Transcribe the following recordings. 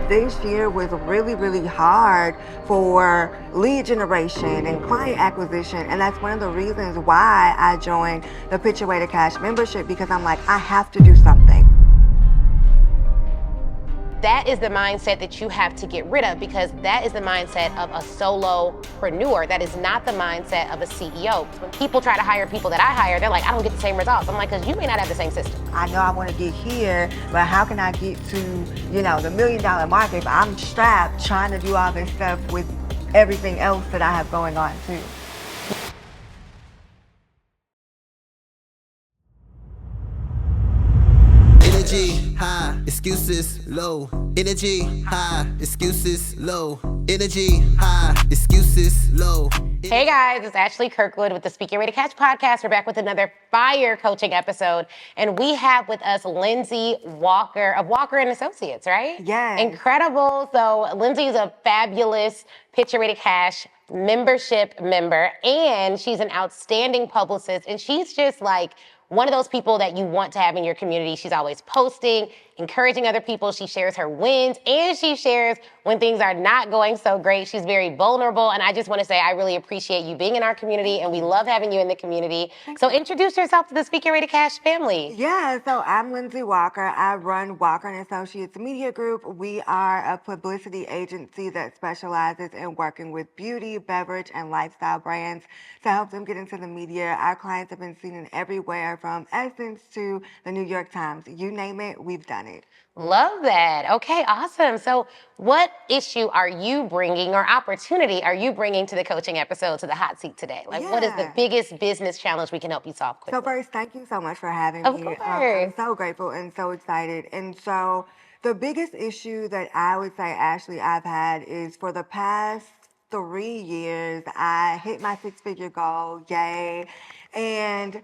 This year was really, really hard for lead generation and client acquisition. And that's one of the reasons why I joined the Pitch Your Way to Cash membership, because I'm like, I have to do something. That is the mindset that you have to get rid of, because that is the mindset of a solopreneur. That is not the mindset of a CEO. When people try to hire people that I hire, they're like, I don't get the same results. I'm like, because you may not have the same system. I know I want to get here, but how can I get to, the $1 million market if I'm strapped trying to do all this stuff with everything else that I have going on too? Energy high, excuses low. Energy high, excuses low. Energy high, excuses low. Hey guys, it's Ashley Kirkwood with the Speak Your Way to Catch podcast. We're back with another fire coaching episode, and we have with us Lindsay Walker of Walker and Associates, right? Yes. Incredible. So Lindsay is a fabulous Pitch Your Way to Cash membership member, and she's an outstanding publicist, and she's just like one of those people that you want to have in your community. She's always posting, encouraging other people. She shares her wins, and she shares when things are not going so great. She's very vulnerable, and I just want to say I really appreciate you being in our community, and we love having you in the community. So introduce yourself to the Speak Your Way to Cash family. Yeah, so I'm Lindsay Walker. I run Walker and Associates Media Group. We are a publicity agency that specializes in working with beauty, beverage, and lifestyle brands to help them get into the media. Our clients have been seen in everywhere from Essence to the New York Times. You name it, we've done it. Love that. Okay, awesome. So what issue are you bringing or opportunity are you bringing to the coaching episode, to the hot seat today? Like, what is the biggest business challenge we can help you solve quickly? So first, thank you so much for having Of me. course. I'm so grateful and so excited. And so the biggest issue that I would say, Ashley, I've had is for the past 3 years, I hit my 6-figure goal, yay. And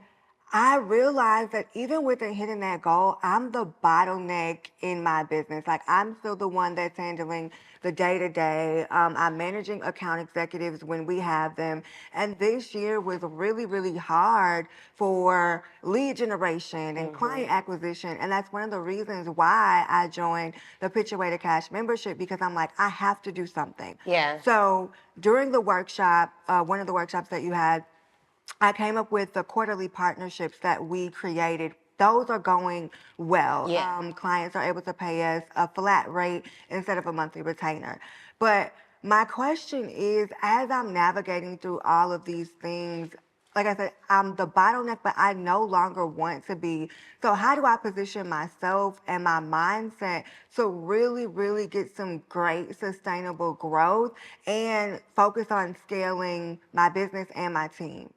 I realized that even with hitting that goal, I'm the bottleneck in my business. Like, I'm still the one that's handling the day-to-day. I'm managing account executives when we have them. And this year was really, really hard for lead generation and client acquisition. And that's one of the reasons why I joined the Pitch Your Way to Cash membership, because I'm like, I have to do something. Yeah. So during the workshop, one of the workshops that you had, I came up with the quarterly partnerships that we created. Those are going well. Yeah. Clients are able to pay us a flat rate instead of a monthly retainer. But my question is, as I'm navigating through all of these things, like I said, I'm the bottleneck, but I no longer want to be. So how do I position myself and my mindset to really, really get some great sustainable growth and focus on scaling my business and my team?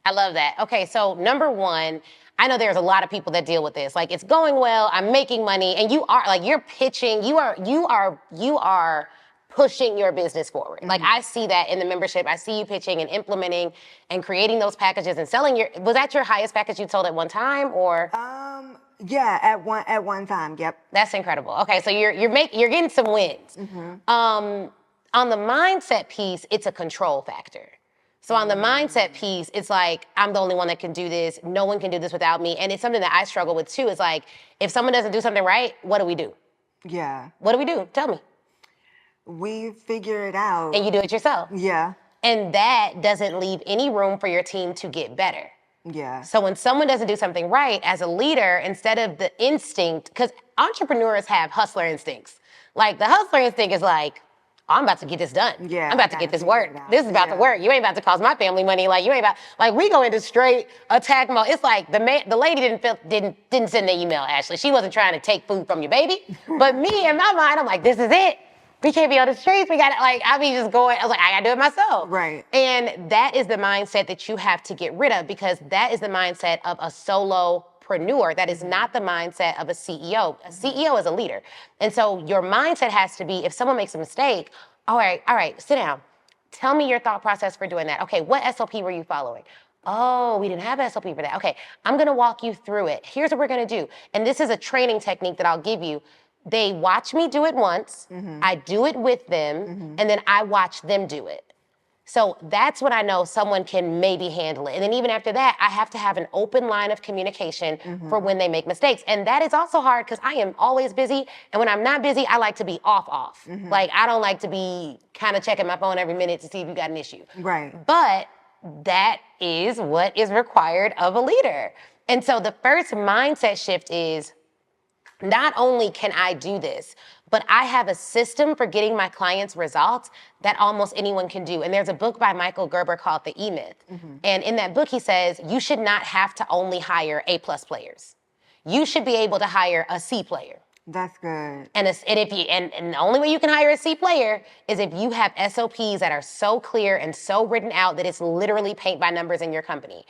I love that. Okay, so number one, I know there's a lot of people that deal with this. Like, it's going well, I'm making money, and you are like, you're pitching, you are pushing your business forward. Like, I see that in the membership. I see you pitching and implementing and creating those packages and selling was that your highest package you sold at one time, or? Yeah, at one time, yep. That's incredible. Okay, so you're getting some wins. On the mindset piece, it's a control factor. So on the mindset piece, it's like, I'm the only one that can do this. No one can do this without me. And it's something that I struggle with too. It's like, if someone doesn't do something right, what do we do? Yeah. What do we do? Tell me. We figure it out. And you do it yourself. Yeah. And that doesn't leave any room for your team to get better. Yeah. So when someone doesn't do something right, as a leader, instead of the instinct, because entrepreneurs have hustler instincts. Like, the hustler instinct is like, I'm about to get this done. Yeah, I'm about to get this work. This is about to work. You ain't about to cost my family money. Like, you ain't about, like, we go into straight attack mode. It's like the lady didn't send the email, Ashley. She wasn't trying to take food from your baby. But me, in my mind, I'm like, this is it. We can't be on the streets. We got to, like, I be just going, I was like, I got to do it myself. Right. And that is the mindset that you have to get rid of, because that is the mindset of a solopreneur. That is not the mindset of a CEO. A CEO is a leader. And so your mindset has to be, if someone makes a mistake, all right, sit down. Tell me your thought process for doing that. Okay, what SOP were you following? Oh, we didn't have an SOP for that. Okay, I'm gonna walk you through it. Here's what we're gonna do. And this is a training technique that I'll give you. They watch me do it once, I do it with them, and then I watch them do it. So that's when I know someone can maybe handle it. And then even after that, I have to have an open line of communication for when they make mistakes. And that is also hard because I am always busy. And when I'm not busy, I like to be off. Like, I don't like to be kind of checking my phone every minute to see if you got an issue. Right. But that is what is required of a leader. And so the first mindset shift is, not only can I do this, but I have a system for getting my clients results that almost anyone can do. And there's a book by Michael Gerber called The E-Myth. And in that book, he says, you should not have to only hire A+ players. You should be able to hire a C player. That's good. And the only way you can hire a C player is if you have SOPs that are so clear and so written out that it's literally paint by numbers in your company.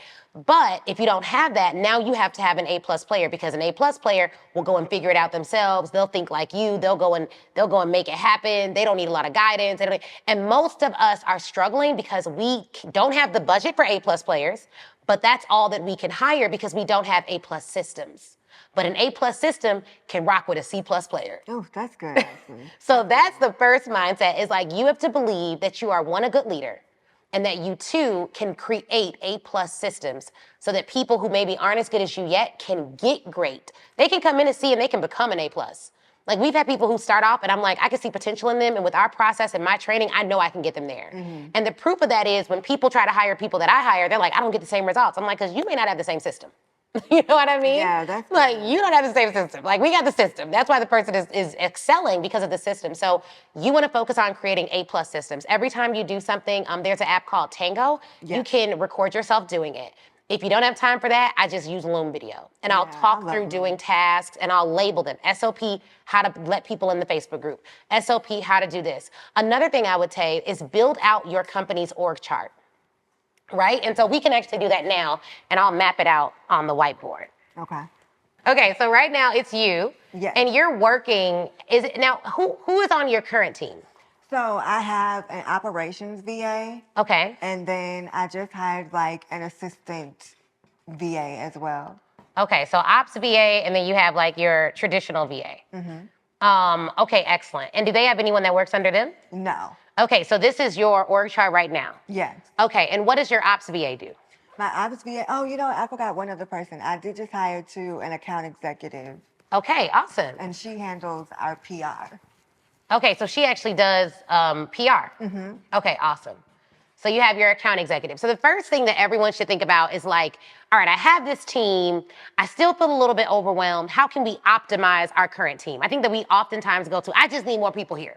But if you don't have that, now you have to have an A+ player, because an A+ player will go and figure it out themselves. They'll think like you. They'll go and make it happen. They don't need a lot of guidance. And most of us are struggling because we don't have the budget for A+ players, but that's all that we can hire because we don't have A+ systems. But an A+ system can rock with a C+ player. Oh, that's good, actually. So that's the first mindset, is like, you have to believe that you are, one, a good leader, and that you, two, can create A+ systems so that people who maybe aren't as good as you yet can get great. They can come in and see, and they can become an A+. Like, we've had people who start off and I'm like, I can see potential in them, and with our process and my training, I know I can get them there. And the proof of that is when people try to hire people that I hire, they're like, I don't get the same results. I'm like, because you may not have the same system. You know what I mean? Yeah, that's like, you don't have the same system. Like, we got the system. That's why the person is excelling, because of the system. So you want to focus on creating A+ systems. Every time you do something, there's an app called Tango. You can record yourself doing it. If you don't have time for that, I just use Loom Video. And I'll talk through doing tasks, and I'll label them. SOP, how to let people in the Facebook group. SOP, how to do this. Another thing I would say is build out your company's org chart. Right? And so we can actually do that now, and I'll map it out on the whiteboard. Okay. Okay, so right now it's you. Yes. And you're working, who is on your current team? So I have an operations VA. Okay. And then I just hired like an assistant VA as well. Okay, so ops VA, and then you have like your traditional VA. Okay, excellent. And do they have anyone that works under them? No. Okay, so this is your org chart right now. Yes. Okay, and what does your ops VA do? My ops VA, I forgot one other person. I did just hire an account executive, Okay, awesome. and she handles our PR. Okay, so she actually does PR. Okay, awesome. So you have your account executive. So the first thing that everyone should think about is like, all right, I have this team. I still feel a little bit overwhelmed. How can we optimize our current team? I think that we oftentimes go to, I just need more people here.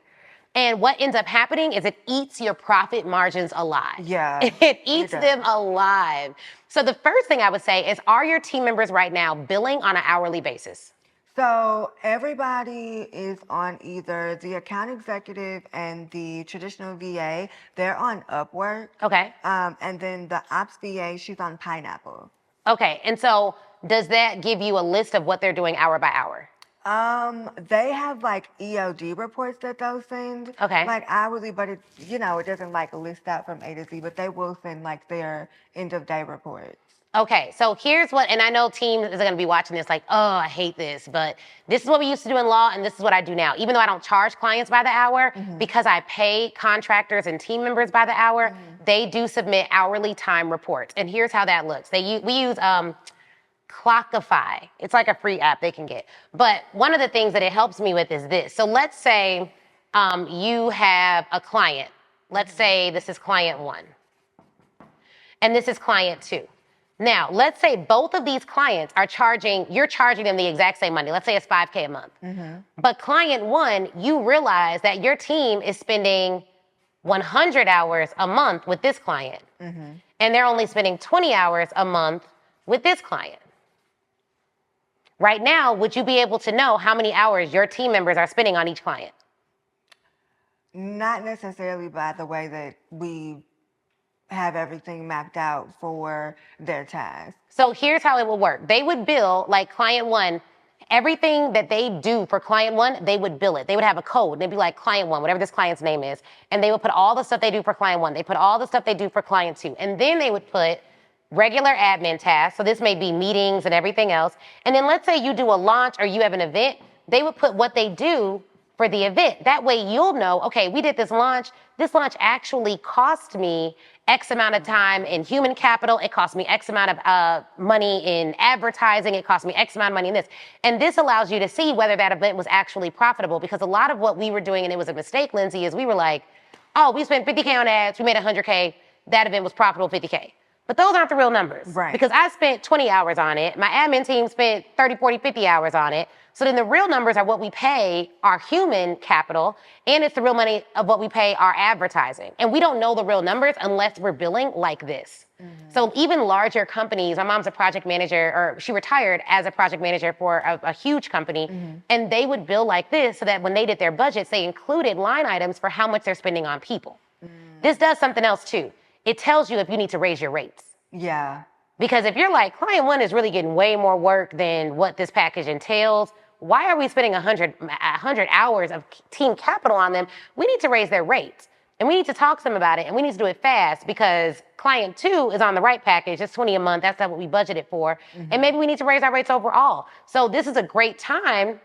And what ends up happening is it eats your profit margins alive. Yeah. It eats them alive. So the first thing I would say is, are your team members right now billing on an hourly basis? So everybody is on either the account executive and the traditional VA. They're on Upwork. Okay. And then the ops VA, she's on Pineapple. Okay, and so does that give you a list of what they're doing hour by hour? They have like EOD reports that they'll send. Okay. Like hourly, but it doesn't like list out from A to Z, but they will send like their end of day reports. Okay, so here's what, and I know teams is gonna be watching this like, oh, I hate this, but this is what we used to do in law, and this is what I do now. Even though I don't charge clients by the hour, because I pay contractors and team members by the hour, they do submit hourly time reports. And here's how that looks. We use Clockify. It's like a free app they can get. But one of the things that it helps me with is this. So let's say you have a client. Let's say this is client 1. And this is client 2. Now, let's say both of these clients are you're charging them the exact same money. Let's say it's $5K a month. But client 1, you realize that your team is spending 100 hours a month with this client. And they're only spending 20 hours a month with this client. Right now, would you be able to know how many hours your team members are spending on each client? Not necessarily by the way that we have everything mapped out for their tasks. So here's how it will work. They would bill, like client 1, everything that they do for client 1, they would bill it. They would have a code. They'd be like client 1, whatever this client's name is. And they would put all the stuff they do for client 1. They put all the stuff they do for client 2. And then they would put regular admin tasks. So this may be meetings and everything else. And then let's say you do a launch or you have an event. They would put what they do for the event. That way you'll know, okay, we did this launch. This launch actually cost me X amount of time in human capital. It cost me X amount of money in advertising. It cost me X amount of money in this. And this allows you to see whether that event was actually profitable, because a lot of what we were doing, and it was a mistake, Lindsay, is we were like, oh, we spent 50K on ads. We made 100K. That event was profitable 50K. But those aren't the real numbers. Right. Because I spent 20 hours on it. My admin team spent 30, 40, 50 hours on it. So then the real numbers are what we pay our human capital, and it's the real money of what we pay our advertising. And we don't know the real numbers unless we're billing like this. So even larger companies, my mom's a project manager, or she retired as a project manager for a huge company, and they would bill like this so that when they did their budgets, they included line items for how much they're spending on people. This does something else too. It tells you if you need to raise your rates. Yeah. Because if you're like, client one is really getting way more work than what this package entails, why are we spending 100 hours of team capital on them? We need to raise their rates. And we need to talk to them about it, and we need to do it fast, because client two is on the right package. It's 20 a month. That's not what we budgeted for. And maybe we need to raise our rates overall. So this is a great time.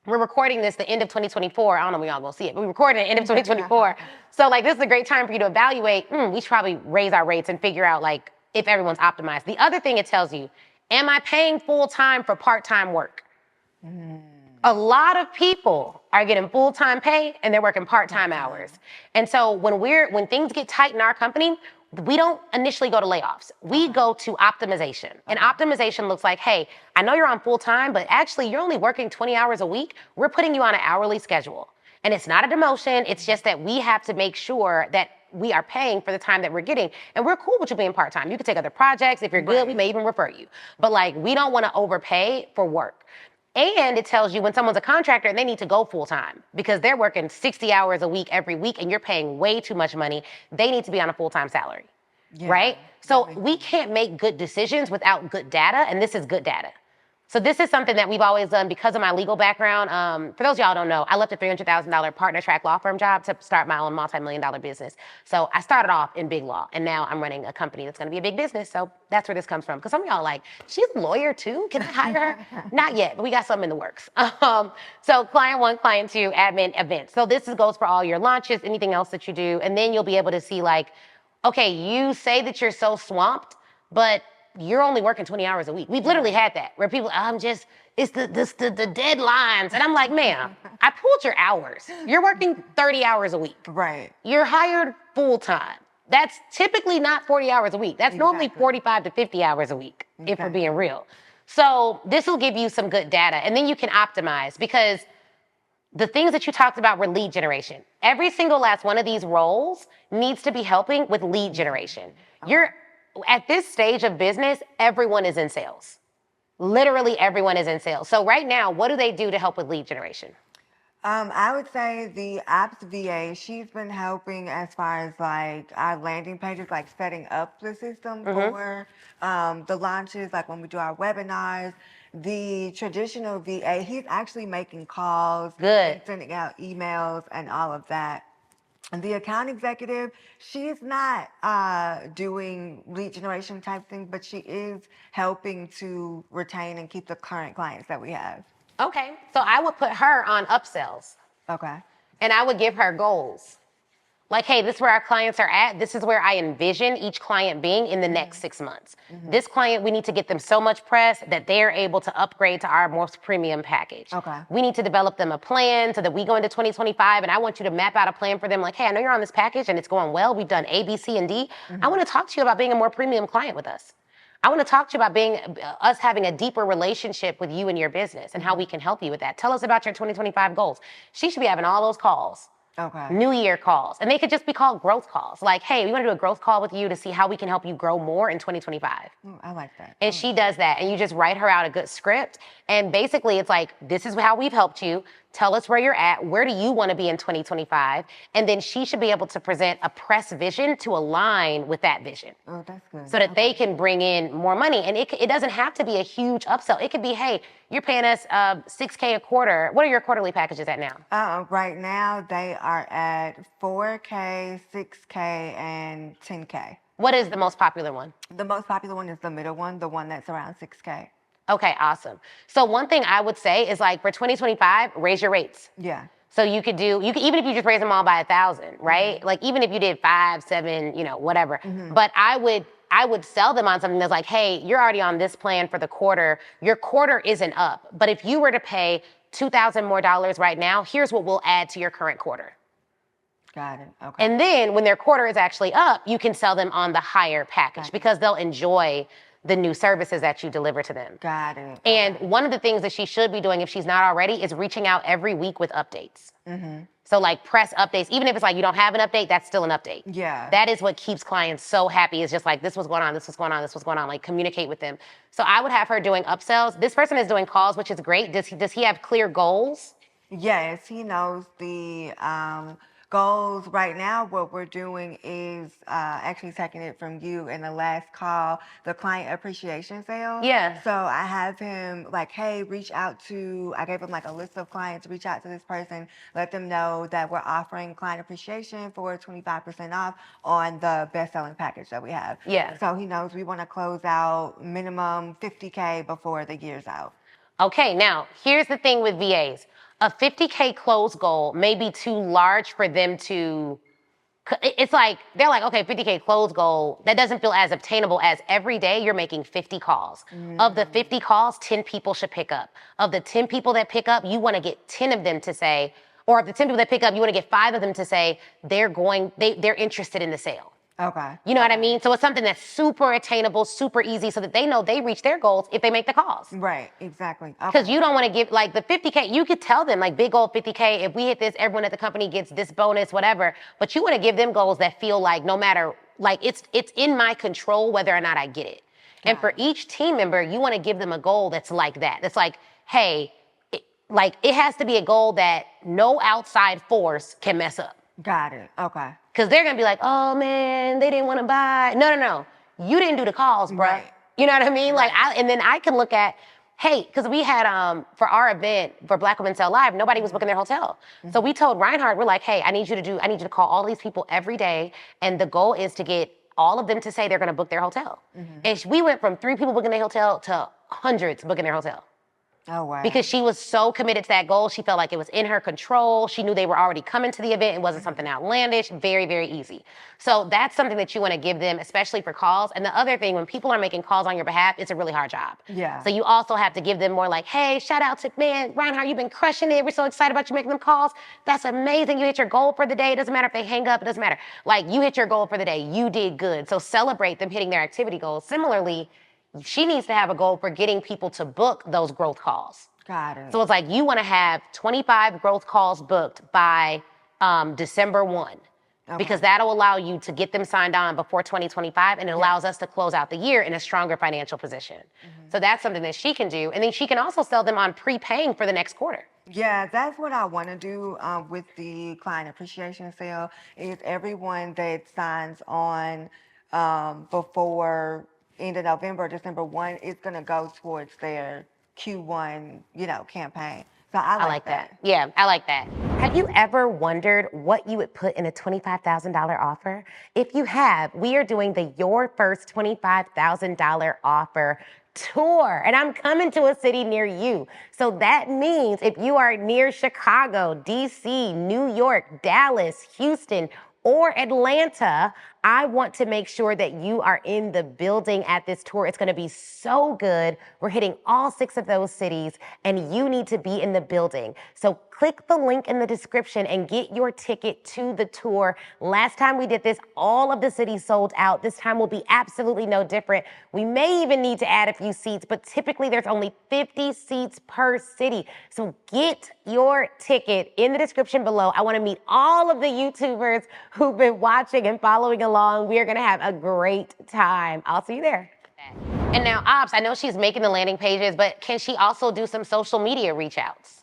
We're recording this the end of 2024. I don't know if we all gonna see it, but we're recording the end of 2024. So like, this is a great time for you to evaluate, we should probably raise our rates and figure out like if everyone's optimized. The other thing it tells you, am I paying full time for part-time work? A lot of people are getting full-time pay and they're working part-time hours. And so when things get tight in our company, we don't initially go to layoffs. We go to optimization. And optimization looks like, hey, I know you're on full-time, but actually you're only working 20 hours a week. We're putting you on an hourly schedule. And it's not a demotion. It's just that we have to make sure that we are paying for the time that we're getting. And we're cool with you being part-time. You can take other projects. If you're good, we may even refer you. But like, we don't want to overpay for work. And it tells you when someone's a contractor and they need to go full-time because they're working 60 hours a week every week and you're paying way too much money, they need to be on a full-time salary, right? So we can't make good decisions without good data, and this is good data. So this is something that we've always done because of my legal background. For those of y'all who don't know, I left a $300,000 partner track law firm job to start my own multi-million-dollar business. So I started off in big law, and now I'm running a company that's gonna be a big business. So that's where this comes from. Because some of y'all are like, she's a lawyer too? Can I hire her? Not yet, but we got something in the works. So client one, client two, admin, events. So this goes for all your launches, anything else that you do. And then you'll be able to see like, okay, you say that you're so swamped, but you're only working 20 hours a week. We've literally had that where people, it's the deadlines. And I'm like, ma'am, I pulled your hours. You're working 30 hours a week. Right. You're hired full time. That's typically not 40 hours a week. That's normally 45 to 50 hours a week, if we're being real. So this will give you some good data, and then you can optimize, because the things that you talked about were lead generation. Every single last one of these roles needs to be helping with lead generation. At this stage of business, everyone is in sales. Literally everyone is in sales. So right now, what do they do to help with lead generation? I would say the ops VA, she's been helping as far as like our landing pages, like setting up the system for the launches, like when we do our webinars. The traditional VA, he's actually making calls, and sending out emails and all of that. And the account executive, she's not doing lead generation type things, but she is helping to retain and keep the current clients that we have. Okay, so I would put her on upsells. Okay. And I would give her goals. Like, hey, this is where our clients are at. This is where I envision each client being in the next 6 months. This client, we need to get them so much press that they're able to upgrade to our most premium package. Okay. We need to develop them a plan so that we go into 2025, and I want you to map out a plan for them. Like, hey, I know you're on this package and it's going well. We've done A, B, C, and D. I want to talk to you about being a more premium client with us. I want to talk to you about us having a deeper relationship with you and your business and how we can help you with that. Tell us about your 2025 goals. She should be having all those calls. Okay. New Year calls. And they could just be called growth calls. Like, hey, we want to do a growth call with you to see how we can help you grow more in 2025. I like that. And she does that. And you just write her out a good script. And basically it's like, this is how we've helped you. Tell us where you're at. Where do you want to be in 2025? And then she should be able to present a press vision to align with that vision. Oh, that's good. So that they can bring in more money. And it doesn't have to be a huge upsell. It could be, hey, you're paying us $6K a quarter. What are your quarterly packages at now? Right now, they are at $4K, $6K, and $10K. What is the most popular one? The most popular one is the middle one, the one that's around $6K. Okay, awesome. So one thing I would say is like for 2025, raise your rates. Yeah. So you could even if you just raise them all by 1,000, right? Like even if you did 5, 7, whatever. But I would sell them on something that's like, hey, you're already on this plan for the quarter. Your quarter isn't up. But if you were to pay $2,000 more right now, here's what we'll add to your current quarter. Got it. Okay. And then when their quarter is actually up, you can sell them on the higher package because they'll enjoy the new services that you deliver to them. Got it. And one of the things that she should be doing if she's not already is reaching out every week with updates. So like press updates, even if it's like you don't have an update, that's still an update. Yeah. That is what keeps clients so happy, is just like, this was going on, this was going on, this was going on, like communicate with them. So I would have her doing upsells. This person is doing calls, which is great. Does he have clear goals? Yes, he knows the goals. Right now, what we're doing is actually taking it from you in the last call, the client appreciation sale. Yeah. So I have him like, hey, I gave him like a list of clients, reach out to this person, let them know that we're offering client appreciation for 25% off on the best-selling package that we have. Yeah. So he knows we want to close out minimum $50K before the year's out. Okay, now here's the thing with VAs. A $50K close goal may be too large for them to, it's like, they're like, okay, $50K close goal, that doesn't feel as obtainable as every day you're making 50 calls. Of the 50 calls, 10 people should pick up. Of the 10 people that pick up, you want to get 10 of them to say, or of the 10 people that pick up, you want to get 5 of them to say they're interested in the sale. Okay. You know what I mean? So it's something that's super attainable, super easy, so that they know they reach their goals if they make the calls. Right, exactly. Because you don't want to give, like the 50K, you could tell them like big goal 50K, if we hit this, everyone at the company gets this bonus, whatever. But you want to give them goals that feel like no matter, like it's in my control whether or not I get it. And for each team member, you want to give them a goal that's like that. That's like, hey, it has to be a goal that no outside force can mess up. Got it. Okay. Because they're going to be like, oh, man, they didn't want to buy. No. You didn't do the calls, bro. Right. You know what I mean? Like, and then I can look at, hey, because we had, for our event, for Black Women Sell Live, nobody was booking their hotel. So we told Reinhardt, we're like, hey, I need you to call all these people every day. And the goal is to get all of them to say they're going to book their hotel. And we went from 3 people booking their hotel to hundreds booking their hotel. Oh, wow. Because she was so committed to that goal. She felt like it was in her control. She knew they were already coming to the event. It wasn't something outlandish. Very, very easy. So that's something that you want to give them, especially for calls. And the other thing, when people are making calls on your behalf, it's a really hard job. Yeah. So you also have to give them more like, hey, shout out to, man, Reinhardt, you've been crushing it. We're so excited about you making them calls. That's amazing. You hit your goal for the day. It doesn't matter if they hang up. It doesn't matter. Like, you hit your goal for the day. You did good. So celebrate them hitting their activity goals. Similarly, she needs to have a goal for getting people to book those growth calls. Got it. So it's like you want to have 25 growth calls booked by December 1. Because that'll allow you to get them signed on before 2025, and it allows us to close out the year in a stronger financial position. So that's something that she can do. And then she can also sell them on prepaying for the next quarter. Yeah, that's what I want to do with the client appreciation sale, is everyone that signs on before end of November, December 1, is going to go towards their Q1, campaign. So I like that. Yeah, I like that. Have you ever wondered what you would put in a $25,000 offer? If you have, we are doing the Your First $25,000 Offer tour, and I'm coming to a city near you. So that means if you are near Chicago, DC, New York, Dallas, Houston, or Atlanta, I want to make sure that you are in the building at this tour. It's gonna be so good. We're hitting all 6 of those cities, and you need to be in the building. So click the link in the description and get your ticket to the tour. Last time we did this, all of the cities sold out. This time will be absolutely no different. We may even need to add a few seats, but typically there's only 50 seats per city. So get your ticket in the description below. I wanna meet all of the YouTubers who've been watching and following along. We are gonna have a great time. I'll see you there. And now, Ops, I know she's making the landing pages, but can she also do some social media reach outs?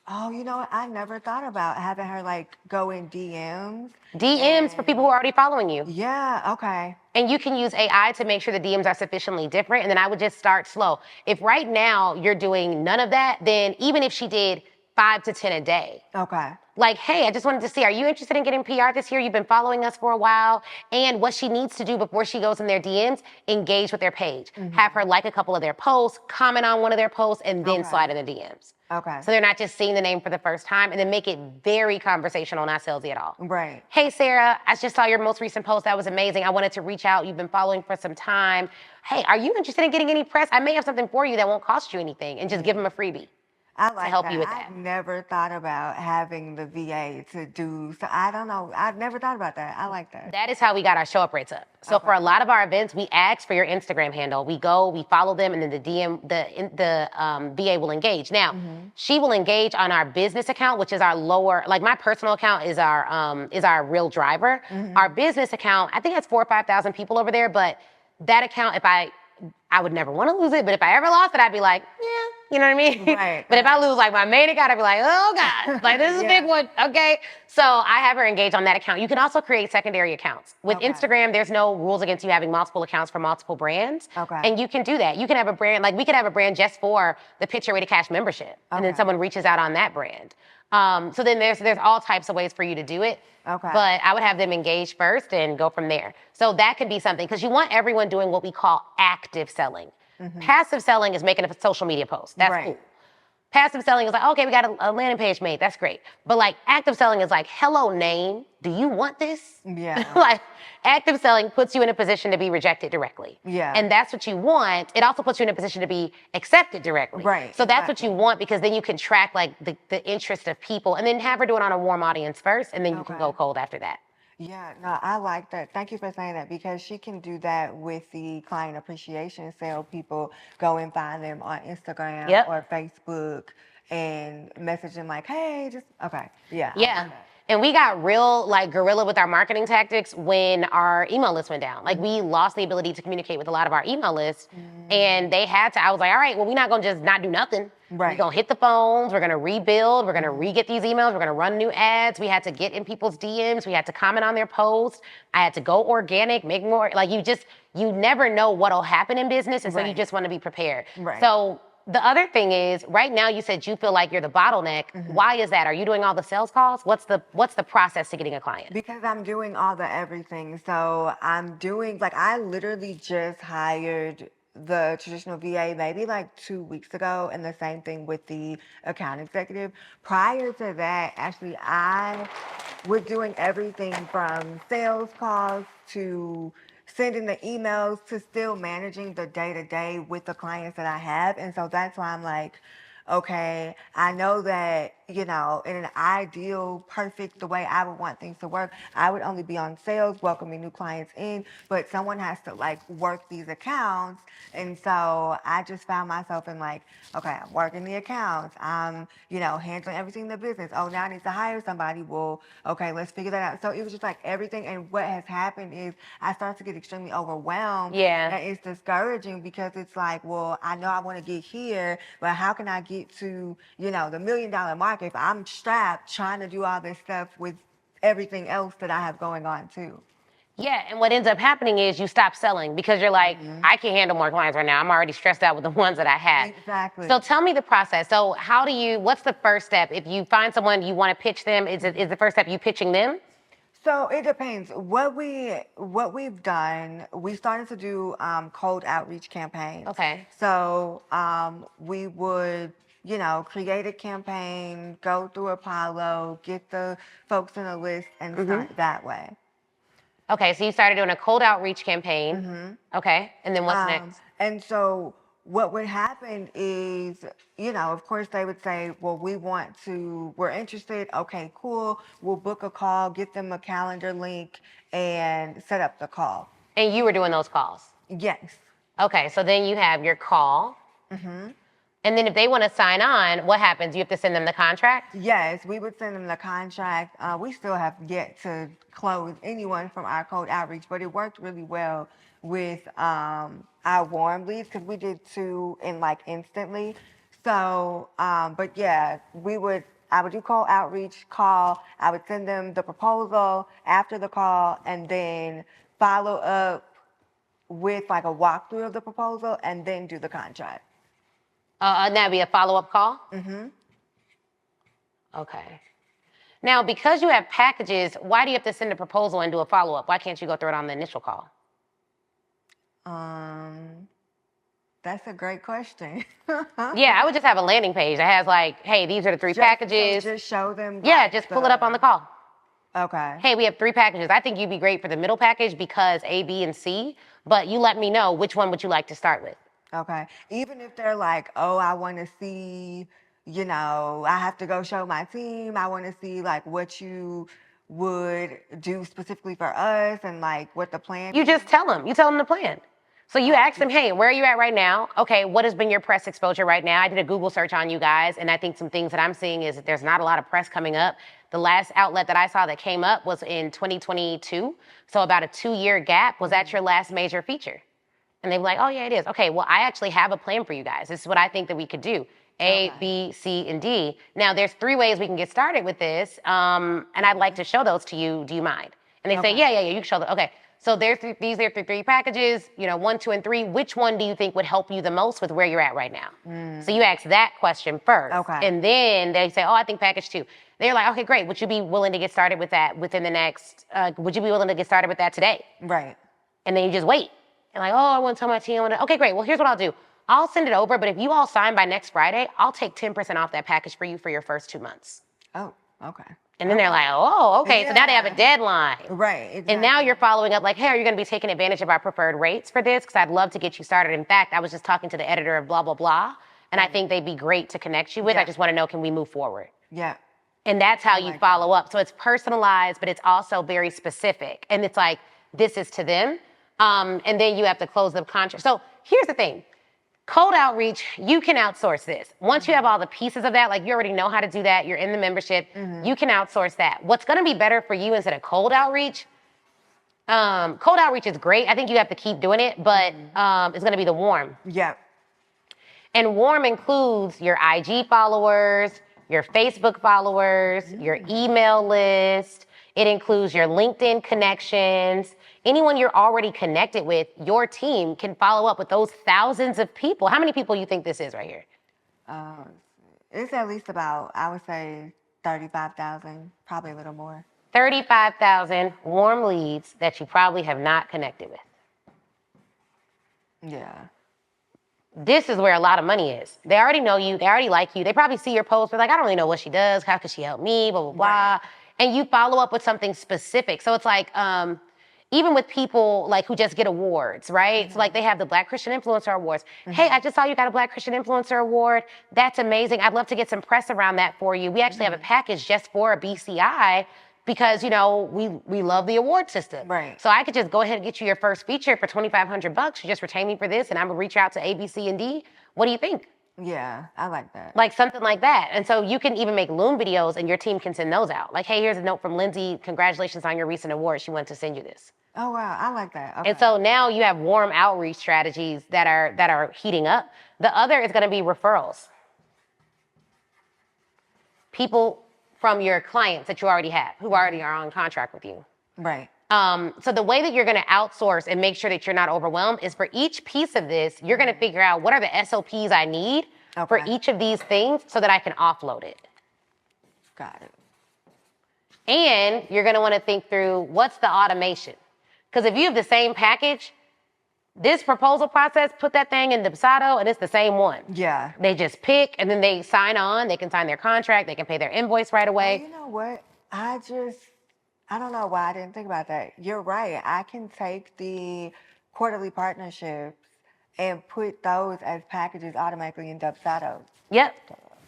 Oh, you know what? I never thought about having her go in DMs. DMs for people who are already following you. Yeah, okay. And you can use AI to make sure the DMs are sufficiently different. And then I would just start slow. If right now you're doing none of that, then even if she did 5 to 10 a day. Okay. Like, hey, I just wanted to see, are you interested in getting PR this year? You've been following us for a while. And what she needs to do before she goes in their DMs, engage with their page. Have her like a couple of their posts, comment on one of their posts, and then slide in the DMs. Okay. So they're not just seeing the name for the first time, and then make it very conversational, not salesy at all. Right. Hey, Sarah, I just saw your most recent post. That was amazing. I wanted to reach out. You've been following for some time. Hey, are you interested in getting any press? I may have something for you that won't cost you anything, and just give them a freebie. I like help that. you with that. I've never thought about having the VA to do, so I don't know. I've never thought about that. I like that. That is how we got our show up rates up. So for a lot of our events, we ask for your Instagram handle. We go, we follow them, and then the VA will engage. Now, she will engage on our business account, which is our lower, like my personal account is our real driver. Our business account, I think it's 4,000 or 5,000 people over there, but that account, if I would never want to lose it, but if I ever lost it, I'd be like, yeah, you know what I mean? Right, But if I lose like my main account, I'd be like, oh God, like this is a big one, okay? So I have her engage on that account. You can also create secondary accounts. With Instagram, there's no rules against you having multiple accounts for multiple brands. Okay. And you can do that. You can have a brand, like we could have a brand just for the Pitch Your Way to Cash membership. And then someone reaches out on that brand. So then there's all types of ways for you to do it. Okay. But I would have them engage first and go from there. So that could be something, because you want everyone doing what we call active selling. Passive selling is making a social media post. That's cool. Passive selling is like, okay, we got a landing page made. That's great. But like active selling is like, hello, name. Do you want this? Yeah. Like active selling puts you in a position to be rejected directly. Yeah. And that's what you want. It also puts you in a position to be accepted directly. Right, So that's what you want, because then you can track like the interest of people, and then have her do it on a warm audience first, and then you can go cold after that. Yeah, no, I like that. Thank you for saying that, because she can do that with the client appreciation sale. People go and find them on Instagram or Facebook and message them like, hey, just, yeah. Yeah. And we got real like guerrilla with our marketing tactics when our email list went down. Like we lost the ability to communicate with a lot of our email lists, and they had to, I was like, all right, well, we're not gonna just not do nothing. Right. We're gonna hit the phones, we're gonna rebuild, we're gonna re-get these emails, we're gonna run new ads. We had to get in people's DMs, we had to comment on their posts. I had to go organic, make more, like you never know what'll happen in business, and so you just wanna be prepared. Right. So the other thing is, right now you said you feel like you're the bottleneck. Why is that? Are you doing all the sales calls? What's the process to getting a client? Because I'm doing all the everything. So I'm doing, like, I literally just hired the traditional VA maybe like 2 weeks ago, and the same thing with the account executive. Prior to that, actually, I was doing everything from sales calls to sending the emails to still managing the day-to-day with the clients that I have. And so that's why I'm like, okay, I know that, you know, in an ideal, perfect, the way I would want things to work, I would only be on sales, welcoming new clients in, but someone has to like work these accounts. And so I just found myself in like, okay, I'm working the accounts. I'm, you know, handling everything in the business. Oh, now I need to hire somebody. Well, okay, let's figure that out. So it was just like everything. And what has happened is I started to get extremely overwhelmed. Yeah. And it's discouraging, because it's like, well, I know I want to get here, but how can I get to, you know, the $1 million mark if I'm strapped trying to do all this stuff with everything else that I have going on too? Yeah, and what ends up happening is you stop selling, because you're like, I can't handle more clients right now. I'm already stressed out with the ones that I have. Exactly. So tell me the process. So what's the first step? If you find someone, you want to pitch them, is the first step you pitching them? So it depends. What we've done, we started to do cold outreach campaigns. Okay. So we would, you know, create a campaign, go through Apollo, get the folks in a list, and start that way. Okay, so you started doing a cold outreach campaign. Okay, and then what's next? And so what would happen is, you know, of course they would say, well, we're interested. Okay, cool. We'll book a call, get them a calendar link, and set up the call. And you were doing those calls? Yes. Okay, so then you have your call. And then if they want to sign on, what happens? You have to send them the contract? Yes, we would send them the contract. We still have yet to close anyone from our cold outreach, but it worked really well with our warm leads, because we did 2 in like instantly. So, but yeah, I would do cold outreach call. I would send them the proposal after the call, and then follow up with like a walkthrough of the proposal, and then do the contract. And that'd be a follow-up call? Okay. Now, because you have packages, why do you have to send a proposal and do a follow-up? Why can't you go through it on the initial call? That's a great question. Yeah, I would just have a landing page that has like, hey, these are the 3 packages. So just show them. Yeah, like, just pull it up on the call. Okay. Hey, we have 3 packages. I think you'd be great for the middle package because A, B, and C, but you let me know which one would you like to start with. Okay. Even if they're like, oh, I want to see, I have to go show my team. I want to see like what you would do specifically for us and like what the plan You is. just tell them. You tell them the plan. So you ask them, hey, where are you at right now? Okay, what has been your press exposure right now? I did a Google search on you guys, and I think some things that I'm seeing is that there's not a lot of press coming up. The last outlet that I saw that came up was in 2022, so about a 2-year gap. Was that your last major feature? And they were like, oh, yeah, it is. Okay, well, I actually have a plan for you guys. This is what I think that we could do. A, B, C, and D. Now, there's 3 ways we can get started with this, and I'd like to show those to you. Do you mind? And they say, yeah, you can show them. Okay, so these are 3 packages, 1, 2, and 3. Which one do you think would help you the most with where you're at right now? So you ask that question first. Okay. And then they say, oh, I think package 2. They're like, okay, great. Would you be willing to get started with that within the next, would you be willing to get started with that today? Right. And then you just wait. And like, oh, I want to tell my team. Okay, great. Well, here's what I'll do. I'll send it over, but if you all sign by next Friday, I'll take 10% off that package for you for your first 2 months. Oh, okay. And then they're like, oh, okay. So now they have a deadline. Right. Exactly. And now you're following up like, hey, are you going to be taking advantage of our preferred rates for this? Because I'd love to get you started. In fact, I was just talking to the editor of blah, blah, blah. And I think they'd be great to connect you with. Yeah. I just want to know, can we move forward? Yeah. And that's how you follow up. So it's personalized, but it's also very specific. And it's like, this is to them. And then you have to close the contract. So here's the thing. Cold outreach, you can outsource this. Once you have all the pieces of that, like you already know how to do that, you're in the membership, you can outsource that. What's gonna be better for you instead of cold outreach is great. I think you have to keep doing it, but it's gonna be the warm. Yeah. And warm includes your IG followers, your Facebook followers, your email list. It includes your LinkedIn connections. Anyone you're already connected with, your team can follow up with those thousands of people. How many people you think this is right here? It's at least about, I would say, 35,000, probably a little more. 35,000 warm leads that you probably have not connected with. Yeah. This is where a lot of money is. They already know you. They already like you. They probably see your post. They're like, I don't really know what she does. How could she help me? Blah, blah, blah. Right. And you follow up with something specific. So it's like, even with people like who just get awards, right? So like they have the Black Christian Influencer Awards. Hey, I just saw you got a Black Christian Influencer Award. That's amazing. I'd love to get some press around that for you. We actually have a package just for a BCI because, we love the award system. Right. So I could just go ahead and get you your first feature for $2,500. You just retain me for this and I'm gonna reach out to A, B, C, and D. What do you think? Yeah, I like that. Like something like that. And so you can even make Loom videos and your team can send those out. Like, hey, here's a note from Lindsay. Congratulations on your recent award. She wanted to send you this. Oh, wow. I like that. Okay. And so now you have warm outreach strategies that are heating up. The other is going to be referrals. People from your clients that you already have who already are on contract with you. Right. So the way that you're going to outsource and make sure that you're not overwhelmed is for each piece of this, you're going to figure out what are the SOPs I need for each of these things so that I can offload it. Got it. And you're going to want to think through what's the automation. Because if you have the same package, this proposal process, put that thing in Dubsado and it's the same one. Yeah. They just pick and then they sign on. They can sign their contract. They can pay their invoice right away. Well, you know what? I don't know why I didn't think about that. You're right. I can take the quarterly partnerships and put those as packages automatically in Dubsado. Yep.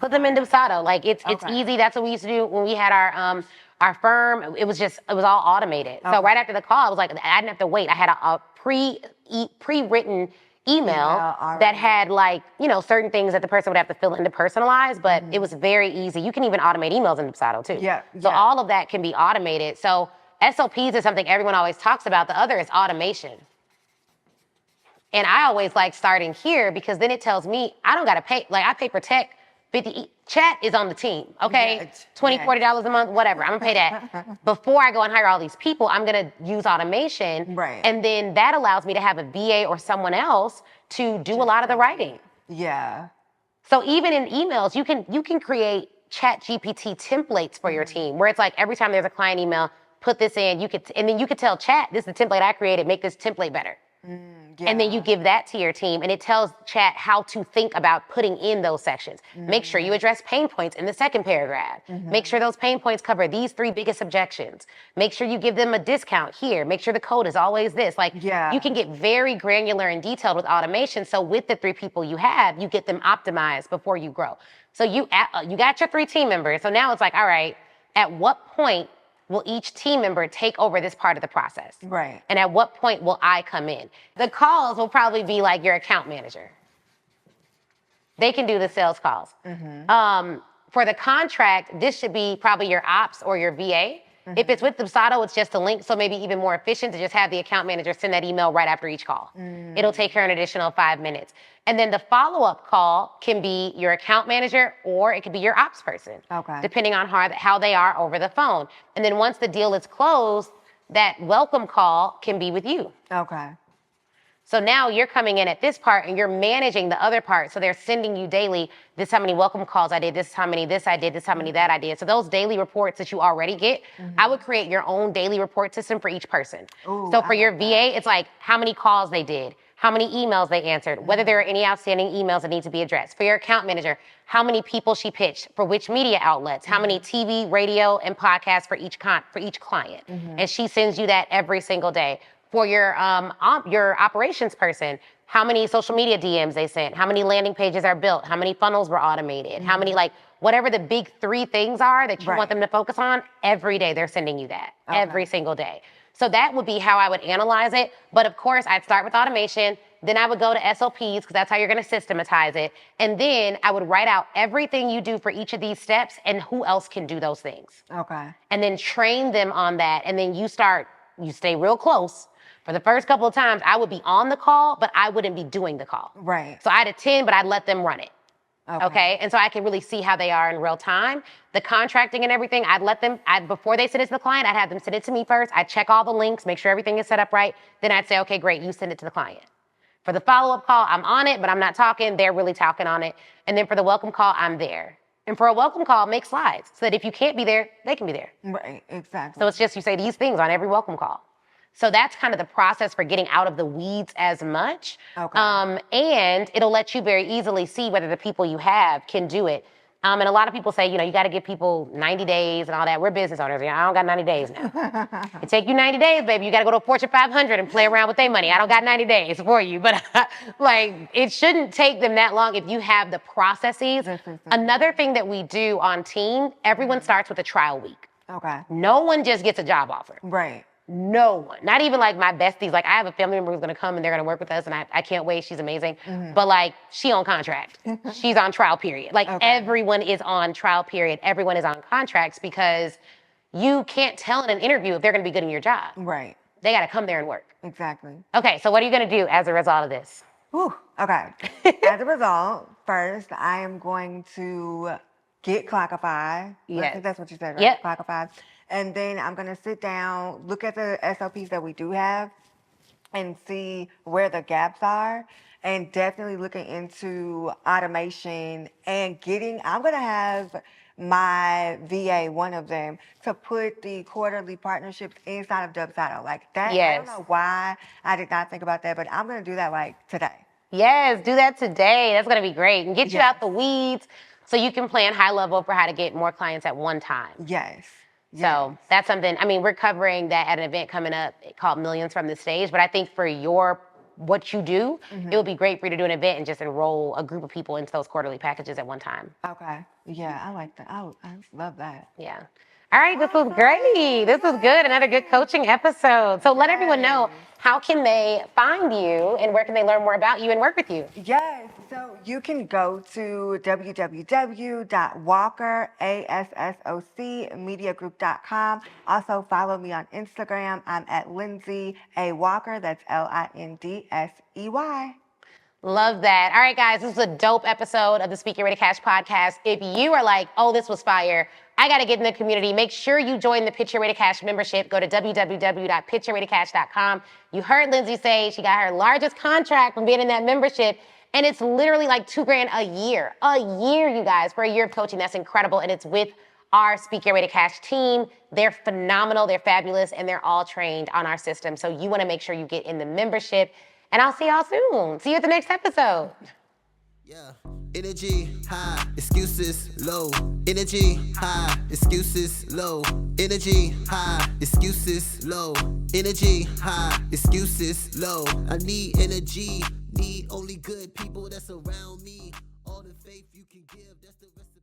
Put them in Dubsado. Like it's easy. That's what we used to do when we had our firm. It was all automated. So right after the call, I was like, I didn't have to wait. I had a pre-written email that had certain things that the person would have to fill in to personalize, but it was very easy. You can even automate emails in Dubsado too. Yeah. So all of that can be automated. So SOPs is something everyone always talks about. The other is automation. And I always like starting here because then it tells me I don't got to pay. Like I pay for tech. Chat is on the team, okay? Yeah, $20, $40 a month, whatever. I'm gonna pay that. Before I go and hire all these people, I'm gonna use automation. Right. And then that allows me to have a VA or someone else to do a lot of the writing. Yeah. So even in emails, you can create chat GPT templates for your team, where it's like every time there's a client email, put this in, and then you could tell chat, this is the template I created, make this template better. And then you give that to your team, and it tells chat how to think about putting in those sections. Make sure you address pain points in the second paragraph. Make sure those pain points cover these 3 biggest objections. Make sure you give them a discount here. Make sure the code is always this. Like, you can get very granular and detailed with automation. So with the 3 people you have, you get them optimized before you grow. So you got your 3 team members. So now it's like, all right, at what point will each team member take over this part of the process? Right. And at what point will I come in? The calls will probably be like your account manager. They can do the sales calls. For the contract, this should be probably your ops or your VA. If it's with Dubsado, it's just a link, so maybe even more efficient to just have the account manager send that email right after each call. It'll take her an additional 5 minutes. And then the follow-up call can be your account manager, or it could be your ops person, depending on how they are over the phone. And then once the deal is closed, that welcome call can be with you. Okay. So now you're coming in at this part and you're managing the other part. So they're sending you daily, this is how many welcome calls I did, this is how many this I did, this is how many that I did. So those daily reports that you already get, I would create your own daily report system for each person. Ooh, so for your VA, it's like how many calls they did, how many emails they answered, whether there are any outstanding emails that need to be addressed. For your account manager, how many people she pitched, for which media outlets, how many TV, radio, and podcasts for each client. And she sends you that every single day. For your operations person, how many social media DMs they sent, how many landing pages are built, how many funnels were automated, how many, like, whatever the big 3 things are that you want them to focus on, every day they're sending you that, every single day. So that would be how I would analyze it. But of course, I'd start with automation, then I would go to SOPs, because that's how you're gonna systematize it. And then I would write out everything you do for each of these steps and who else can do those things. Okay. And then train them on that. And then you stay real close. For the first couple of times, I would be on the call, but I wouldn't be doing the call. Right. So I'd attend, but I'd let them run it. Okay. And so I can really see how they are in real time. The contracting and everything, before they send it to the client, I'd have them send it to me first. I'd check all the links, make sure everything is set up right. Then I'd say, okay, great, you send it to the client. For the follow-up call, I'm on it, but I'm not talking. They're really talking on it. And then for the welcome call, I'm there. And for a welcome call, make slides so that if you can't be there, they can be there. Right, exactly. So it's just, you say these things on every welcome call. So that's kind of the process for getting out of the weeds as much. And it'll let you very easily see whether the people you have can do it. And a lot of people say, you got to give people 90 days and all that. We're business owners. I don't got 90 days now. It take you 90 days, baby. You got to go to a Fortune 500 and play around with their money. I don't got 90 days for you. But it shouldn't take them that long if you have the processes. Another thing that we do on team, everyone starts with a trial week. Okay. No one just gets a job offer. Right. No one. Not even like my besties. Like, I have a family member who's going to come and they're going to work with us, and I can't wait. She's amazing. But like, she on contract. She's on trial period. Like, everyone is on trial period. Everyone is on contracts, because you can't tell in an interview if they're going to be good in your job. Right. They got to come there and work. Exactly. Okay, so what are you going to do as a result of this? Whew. Okay. As a result, first, I am going to get Clockify. Yes. I think that's what you said, right? Yep. Clockify. And then I'm going to sit down, look at the SOPs that we do have, and see where the gaps are, and definitely looking into automation and I'm going to have my VA, one of them, to put the quarterly partnerships inside of Dubsado. Like that, I don't know why I did not think about that, but I'm going to do that like today. Yes, do that today. That's going to be great. And get you out the weeds so you can plan high level for how to get more clients at one time. Yes. So that's something, we're covering that at an event coming up called Millions from the Stage. But I think for what you do, it would be great for you to do an event and just enroll a group of people into those quarterly packages at one time. Okay. Yeah, I like that. I love that. Yeah. All right, this was great. This was good. Another good coaching episode. So let everyone know, how can they find you and where can they learn more about you and work with you? Yes, so you can go to www.walker.assocmediagroup.com. Also follow me on Instagram. I'm at Lindsay A. Walker. That's Lindsey. Love that. All right, guys, this is a dope episode of the Speak Your Way to Cash podcast. If you are like, oh, this was fire, I got to get in the community, make sure you join the Pitch Your Way to Cash membership. Go to www.pitchyourwaytocash.com. You heard Lindsay say she got her largest contract from being in that membership. And it's literally like $2,000 a year, you guys, for a year of coaching. That's incredible. And it's with our Speak Your Way to Cash team. They're phenomenal, they're fabulous, and they're all trained on our system. So you wanna make sure you get in the membership. And I'll see y'all soon. See you at the next episode. Yeah. Energy high, excuses low. Energy high, excuses low. Energy high, excuses low. Energy high, excuses low. I need energy, need only good people that's around me. All the faith you can give, that's the recipe.